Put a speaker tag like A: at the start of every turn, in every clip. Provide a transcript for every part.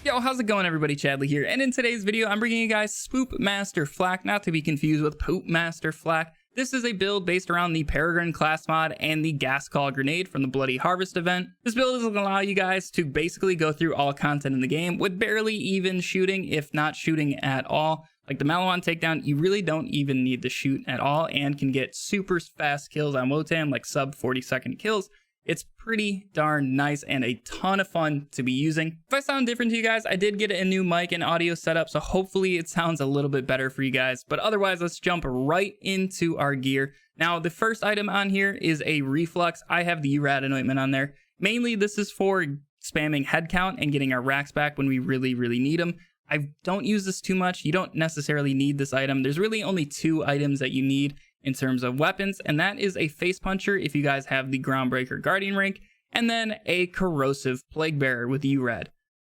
A: Yo, how's it going everybody? Chadley here, and in today's video I'm bringing you guys Spoopmaster Flak, not to be confused with Poopmaster Flak. This is a build based around the Peregrine class mod and the Gas Call Grenade from the Bloody Harvest event. This build is going to allow you guys to basically go through all content in the game with barely even shooting, if not shooting at all. Like the Malawan takedown, you really don't even need to shoot at all and can get super fast kills on Wotan, like sub 40-second kills. It's pretty darn nice and a ton of fun to be using. If I sound different to you guys, I did get a new mic and audio setup, so hopefully it sounds a little bit better for you guys. But otherwise, let's jump right into our gear. Now, the first item on here is a reflux. I have the URAD anointment on there. Mainly, this is for spamming head count and getting our racks back when we really need them. I don't use this too much. You don't necessarily need this item. There's really only two items that you need in terms of weapons, and that is a face puncher if you guys have the Groundbreaker Guardian rank, and then a corrosive Plague Bearer with URAD.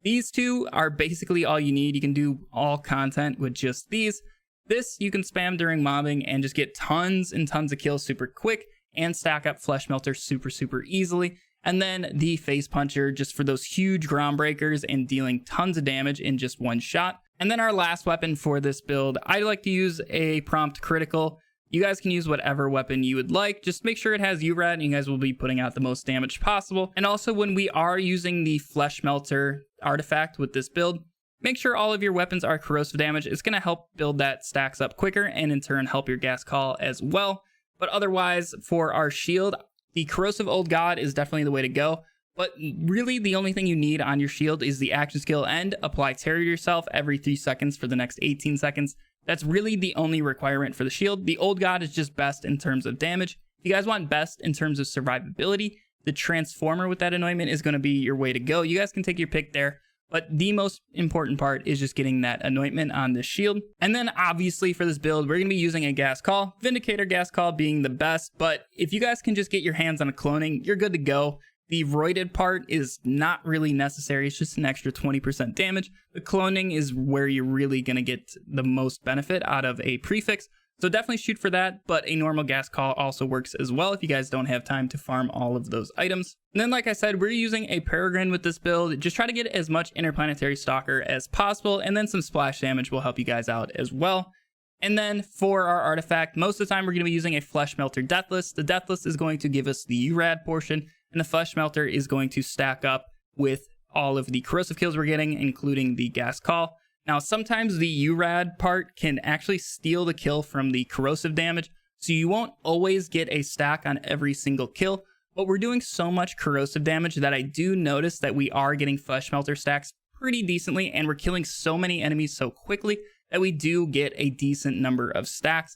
A: These two are basically all you need. You can do all content with just these. This you can spam during mobbing and just get tons and tons of kills super quick and stack up Flesh Melter super easily. And then the face puncher just for those huge Groundbreakers and dealing tons of damage in just one shot. And then our last weapon for this build, I like to use a prompt critical. You guys can use whatever weapon you would like. Just make sure it has URAD and you guys will be putting out the most damage possible. And also when we are using the Flesh Melter artifact with this build, make sure all of your weapons are corrosive damage. It's going to help build that stacks up quicker and in turn help your gas call as well. But otherwise for our shield, the Corrosive Old God is definitely the way to go. But really the only thing you need on your shield is the action skill and apply Terror to yourself every 3 seconds for the next 18 seconds. That's really the only requirement for the shield. The Old God is just best in terms of damage. If you guys want best in terms of survivability, the Transformer with that anointment is going to be your way to go. You guys can take your pick there, but the most important part is just getting that anointment on the shield. And then obviously for this build, we're going to be using a gas call, Vindicator gas call being the best, but if you guys can just get your hands on a cloning, you're good to go. The roided part is not really necessary. It's just an extra 20% damage. The cloning is where you're really going to get the most benefit out of a prefix. So definitely shoot for that, but a normal gas call also works as well if you guys don't have time to farm all of those items. And then like I said, we're using a Peregrine with this build. Just try to get as much Interplanetary Stalker as possible, and then some splash damage will help you guys out as well. And then for our artifact, most of the time we're going to be using a Flesh Melter Deathless. The Deathless is going to give us the URAD portion, and the Flesh Melter is going to stack up with all of the corrosive kills we're getting, including the gas call. Now, sometimes the URAD part can actually steal the kill from the corrosive damage, so you won't always get a stack on every single kill, but we're doing so much corrosive damage that I do notice that we are getting Flesh Melter stacks pretty decently, and we're killing so many enemies so quickly that we do get a decent number of stacks.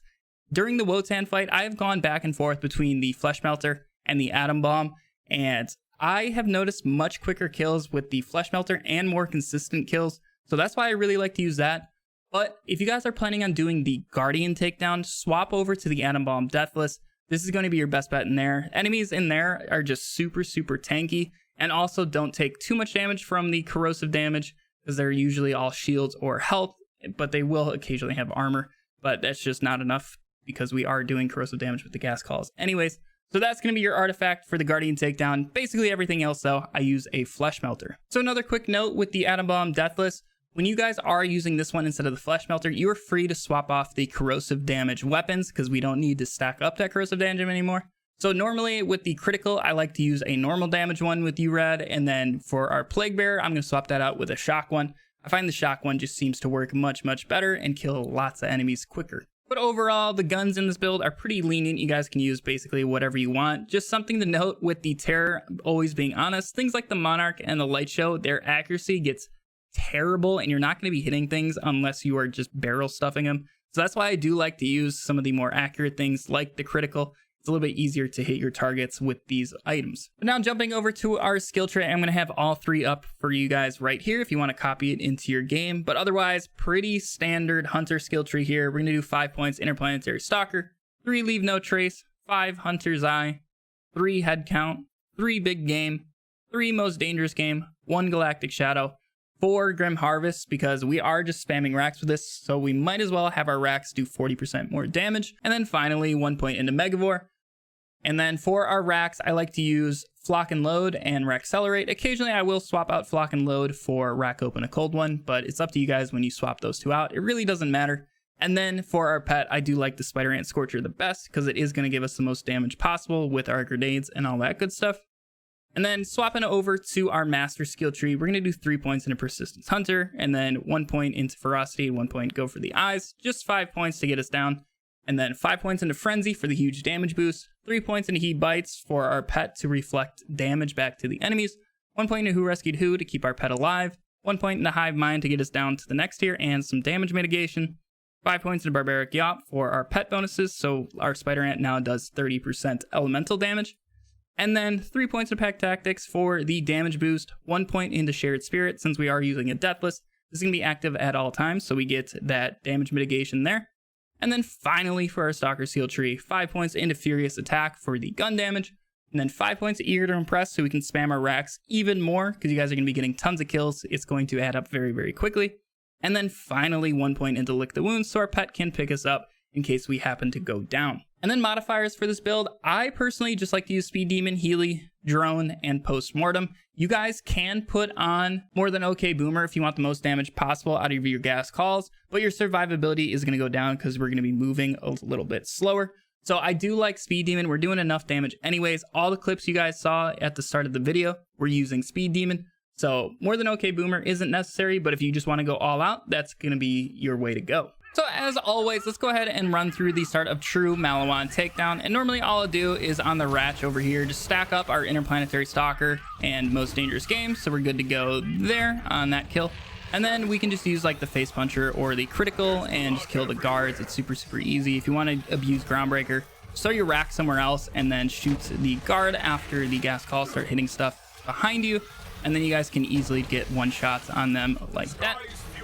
A: During the Wotan fight, I have gone back and forth between the Flesh Melter and the Atom Bomb, and I have noticed much quicker kills with the Flesh Melter and more consistent kills. So that's why I really like to use that. But if you guys are planning on doing the Guardian takedown, swap over to the Atom Bomb Deathless. This is going to be your best bet in there. Enemies in there are just super tanky, and also don't take too much damage from the corrosive damage because they're usually all shields or health, but they will occasionally have armor. But that's just not enough because we are doing corrosive damage with the gas calls anyways. So that's going to be your artifact for the Guardian takedown. Basically everything else though, I use a Flesh Melter. So another quick note with the Atom Bomb Deathless, when you guys are using this one instead of the Flesh Melter, you are free to swap off the corrosive damage weapons because we don't need to stack up that corrosive damage anymore. So normally with the critical, I like to use a normal damage one with URAD, and then for our Plague Bearer, I'm going to swap that out with a shock one. I find the shock one just seems to work much better and kill lots of enemies quicker. But overall, the guns in this build are pretty lenient. You guys can use basically whatever you want. Just something to note with the Terror, always being honest, things like the Monarch and the Light Show, their accuracy gets terrible and you're not going to be hitting things unless you are just barrel stuffing them. So that's why I do like to use some of the more accurate things like the critical. It's a little bit easier to hit your targets with these items. But now jumping over to our skill tree, I'm going to have all three up for you guys right here if you want to copy it into your game. But otherwise, pretty standard Hunter skill tree here. We're going to do 5 points Interplanetary Stalker, 3 Leave No Trace, 5 Hunter's Eye, 3 Head Count, 3 Big Game, 3 Most Dangerous Game, 1 Galactic Shadow, 4 Grim Harvest, because we are just spamming racks with this, so we might as well have our racks do 40% more damage. And then finally, 1 point into Megavore. And then for our racks, I like to use Flock and Load and Accelerate. Occasionally, I will swap out Flock and Load for Rack Open a Cold One, but it's up to you guys when you swap those two out. It really doesn't matter. And then for our pet, I do like the Spider Ant Scorcher the best because it is going to give us the most damage possible with our grenades and all that good stuff. And then swapping over to our master skill tree, we're going to do 3 points into Persistence Hunter, and then 1 point into Ferocity, 1 point go for the eyes, just 5 points to get us down. And then 5 points into Frenzy for the huge damage boost, 3 points into He Bites for our pet to reflect damage back to the enemies, 1 point into Who Rescued Who to keep our pet alive, 1 point into Hive Mind to get us down to the next tier and some damage mitigation, 5 points into Barbaric Yawp for our pet bonuses, so our Spider Ant now does 30% elemental damage. And then 3 points of Pack Tactics for the damage boost, 1 point into Shared Spirit since we are using a Deathless. This is going to be active at all times, so we get that damage mitigation there. And then finally for our Stalker Seal Tree, 5 points into Furious Attack for the gun damage, and then 5 points Eager to Impress so we can spam our racks even more because you guys are going to be getting tons of kills. It's going to add up very, very quickly. And then finally 1 point into Lick the Wounds so our pet can pick us up in case we happen to go down. And then modifiers for this build, I personally just like to use Speed Demon, Healy, Drone, and Postmortem. You guys can put on More Than Okay Boomer if you want the most damage possible out of your gas calls, but your survivability is going to go down because we're going to be moving a little bit slower. So I do like Speed Demon. We're doing enough damage anyways. All the clips you guys saw at the start of the video were using Speed Demon. So More Than Okay Boomer isn't necessary, but if you just want to go all out, that's going to be your way to go. So as always, let's go ahead and run through the start of True Maliwan Takedown. And normally all I'll do is on the Ratch over here, just stack up our Interplanetary Stalker and Most Dangerous Game. So we're good to go there on that kill. And then we can just use like the Face Puncher or the Critical and just kill the guards. It's super, super easy. If you want to abuse Groundbreaker, throw your rack somewhere else and then shoot the guard after the gas calls start hitting stuff behind you. And then you guys can easily get one shots on them like that.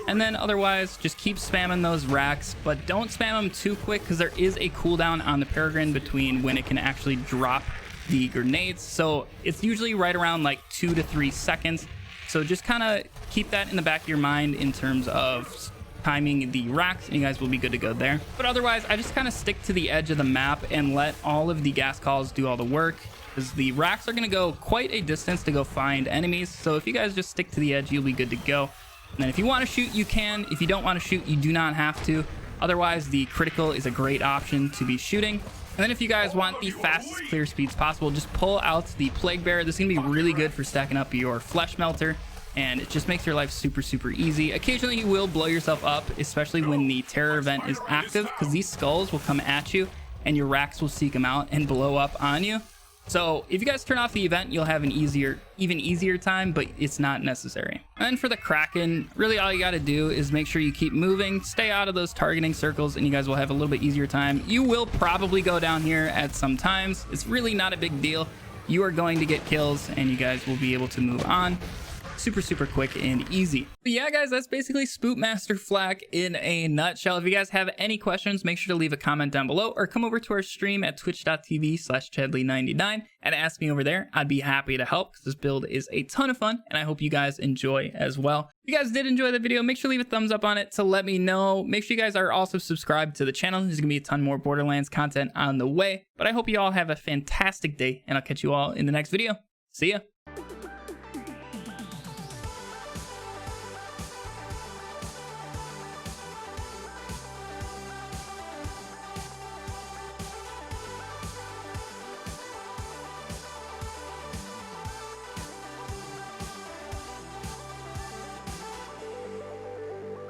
A: And then otherwise, just keep spamming those racks, but don't spam them too quick because there is a cooldown on the Peregrine between when it can actually drop the grenades. So it's usually right around like 2 to 3 seconds. So just kind of keep that in the back of your mind in terms of timing the racks, and you guys will be good to go there. But otherwise, I just kind of stick to the edge of the map and let all of the gas calls do all the work, because the racks are going to go quite a distance to go find enemies. So if you guys just stick to the edge, you'll be good to go. And then if you want to shoot, you can. If you don't want to shoot, you do not have to. Otherwise, the Critical is a great option to be shooting. And then if you guys want the fastest clear speeds possible, just pull out the Plague Bearer. This is going to be really good for stacking up your Flesh Melter, and it just makes your life super, super easy. Occasionally, you will blow yourself up, especially when the Terror event is active, because these skulls will come at you, and your racks will seek them out and blow up on you. So if you guys turn off the event, you'll have an even easier time, but it's not necessary. And then for the Kraken, really all you got to do is make sure you keep moving, stay out of those targeting circles, and you guys will have a little bit easier time. You will probably go down here at some times. It's really not a big deal. You are going to get kills, and you guys will be able to move on. Super, super quick and easy. But yeah, guys, that's basically Spoopmaster Flak in a nutshell. If you guys have any questions, make sure to leave a comment down below or come over to our stream at twitch.tv/Chadley99 and ask me over there. I'd be happy to help because this build is a ton of fun and I hope you guys enjoy as well. If you guys did enjoy the video, make sure to leave a thumbs up on it to let me know. Make sure you guys are also subscribed to the channel. There's gonna be a ton more Borderlands content on the way, but I hope you all have a fantastic day and I'll catch you all in the next video. See ya.